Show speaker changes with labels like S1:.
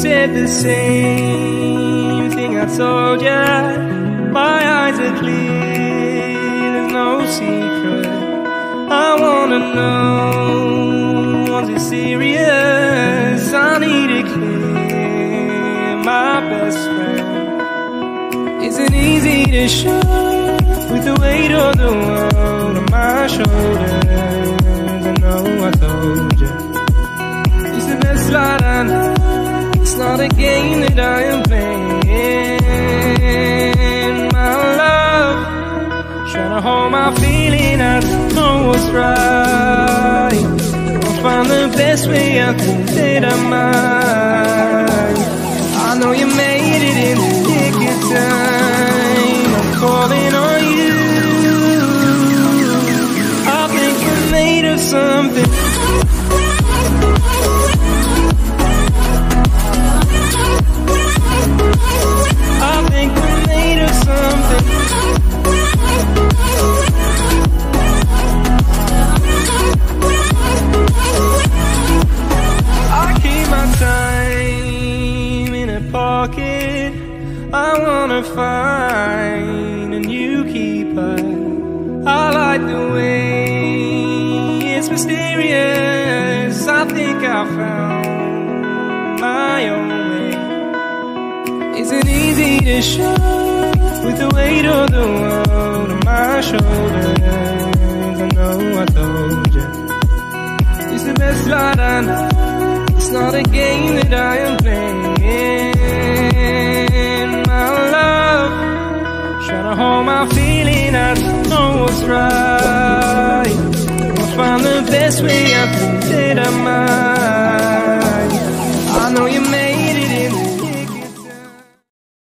S1: said the same thing I told ya. My eyes are clear, there's no secret. I wanna know, was it serious? I need it clear, my best friend. Isn't easy to show with the weight of the world on my shoulders. I know I told you, it's the best light I know. It's not a game that I am playing. My love, trying to hold my feeling, I don't know what's right. I'll find the best way, I think that I might. I know you made it in the nick of time. I'm calling on you. I think we're made of something. I think we're made of something. I keep my time in a pocket. I wanna find a new keeper. I like the way it's mysterious. I think I found my own way. Isn't easy to show with the weight of the world on my shoulders. I know I told you, it's the best light I know. It's not a game that I am playing. My love, trying to hold my feeling, I don't know what's right. I'll find the best way, I think that I might. I know you may